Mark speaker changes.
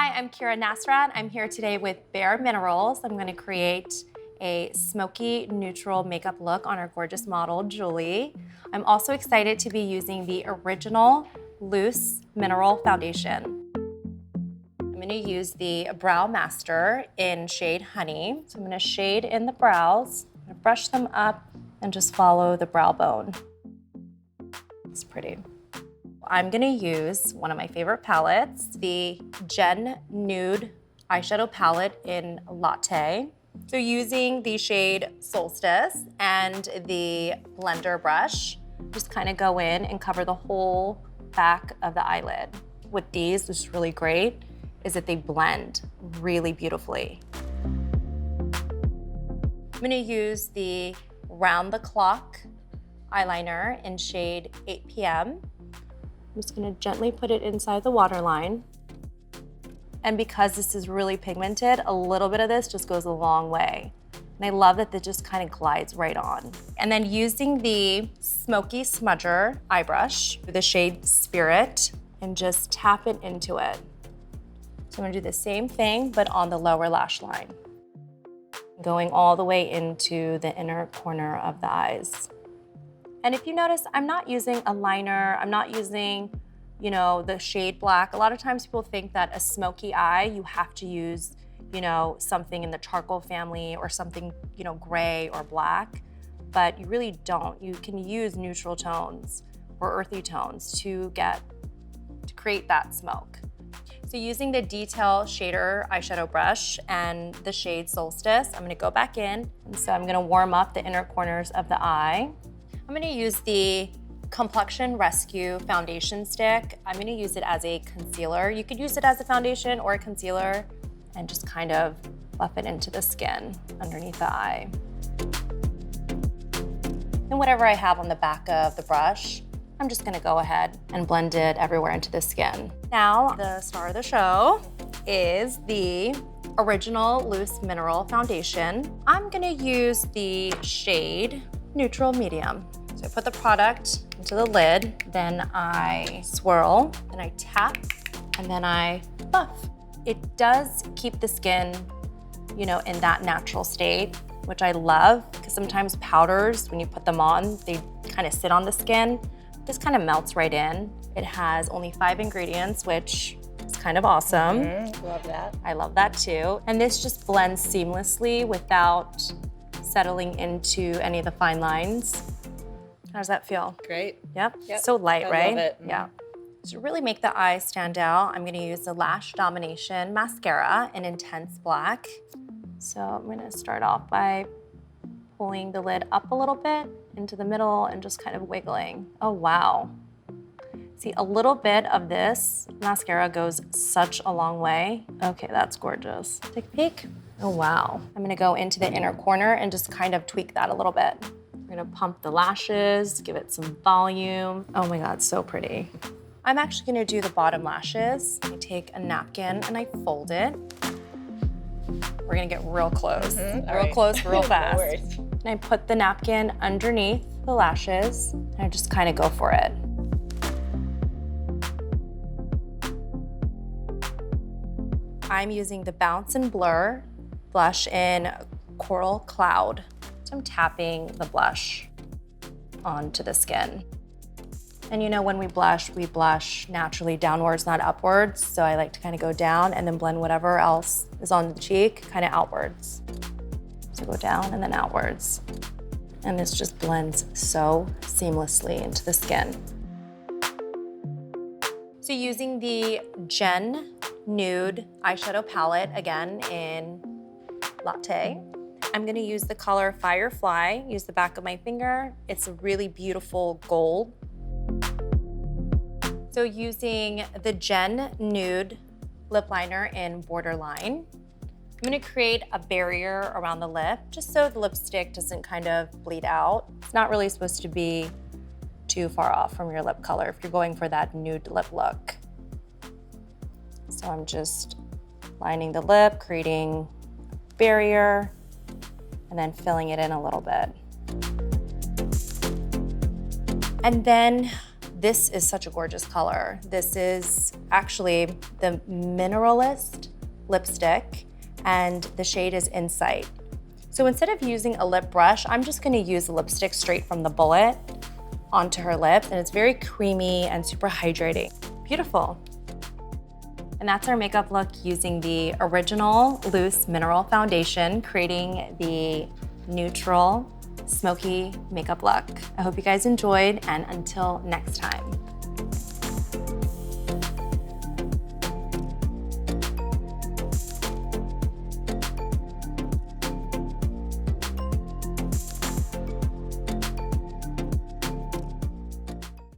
Speaker 1: Hi, I'm Kira Nasrat. I'm here today with bareMinerals. I'm gonna create a smoky neutral makeup look on our gorgeous model, Julie. I'm also excited to be using the original loose mineral foundation. I'm gonna use the Brow Master in shade Honey. So I'm gonna shade in the brows, I'm gonna brush them up and just follow the brow bone. It's pretty. I'm gonna use one of my favorite palettes, the NUDE eyeshadow palette in Latte. So using the shade Solstice and the blender brush, just kind of go in and cover the whole back of the eyelid. With these, which is really great, is that they blend really beautifully. I'm gonna use the Round the Clock eyeliner in shade 8 p.m. I'm just gonna gently put it inside the waterline. And because this is really pigmented, a little bit of this just goes a long way. And I love that it just kind of glides right on. And then using the Smoky Smudger eye brush with the shade Spirit and just tap it into it. So I'm gonna do the same thing, but on the lower lash line. Going all the way into the inner corner of the eyes. And if you notice, I'm not using a liner, I'm not using, the shade black. A lot of times people think that a smoky eye, you have to use, something in the charcoal family or something, gray or black, but you really don't. You can use neutral tones or earthy tones to create that smoke. So using the Detail Shader eyeshadow brush and the shade Solstice, I'm gonna go back in. And so I'm gonna warm up the inner corners of the eye. I'm gonna use the Complexion Rescue foundation stick. I'm gonna use it as a concealer. You could use it as a foundation or a concealer and just kind of buff it into the skin underneath the eye. And whatever I have on the back of the brush, I'm just gonna go ahead and blend it everywhere into the skin. Now, the star of the show is the original loose mineral foundation. I'm gonna use the shade Neutral Medium. So I put the product into the lid, then I swirl, then I tap, and then I buff. It does keep the skin, in that natural state, which I love, because sometimes powders, when you put them on, they kind of sit on the skin. This kind of melts right in. It has only 5 ingredients, which is kind of awesome.
Speaker 2: Love that.
Speaker 1: I love that too. And this just blends seamlessly without settling into any of the fine lines. How does that feel?
Speaker 2: Great.
Speaker 1: Yep. So light, right?
Speaker 2: I love it.
Speaker 1: Yeah. To really make the eyes stand out, I'm gonna use the LASH Domination Mascara in Intense Black. So I'm gonna start off by pulling the lid up a little bit into the middle and just kind of wiggling. Oh, wow. See, a little bit of this mascara goes such a long way. Okay, that's gorgeous. Take a peek. Oh, wow. I'm gonna go into the inner corner and just kind of tweak that a little bit. We're gonna pump the lashes, give it some volume. Oh my God, so pretty. I'm actually gonna do the bottom lashes. I take a napkin and I fold it. We're gonna get real close. Close, real fast.
Speaker 2: No worries.
Speaker 1: And I put the napkin underneath the lashes and I just kind of go for it. I'm using the Bounce and Blur blush in Coral Cloud. So I'm tapping the blush onto the skin. And when we blush naturally downwards, not upwards. So I like to kind of go down and then blend whatever else is on the cheek, kind of outwards. So go down and then outwards. And this just blends so seamlessly into the skin. So using the NUDE eyeshadow palette, again in Latte, I'm gonna use the color Firefly, use the back of my finger. It's a really beautiful gold. So using the NUDE lip liner in Borderline, I'm gonna create a barrier around the lip just so the lipstick doesn't kind of bleed out. It's not really supposed to be too far off from your lip color if you're going for that nude lip look. So I'm just lining the lip, creating a barrier, and then filling it in a little bit. And then this is such a gorgeous color. This is actually the Mineralist lipstick, and the shade is Insight. So instead of using a lip brush, I'm just gonna use the lipstick straight from the bullet onto her lips, and it's very creamy and super hydrating. Beautiful. And that's our makeup look using the original loose mineral foundation, creating the neutral smoky makeup look. I hope you guys enjoyed, and until next time.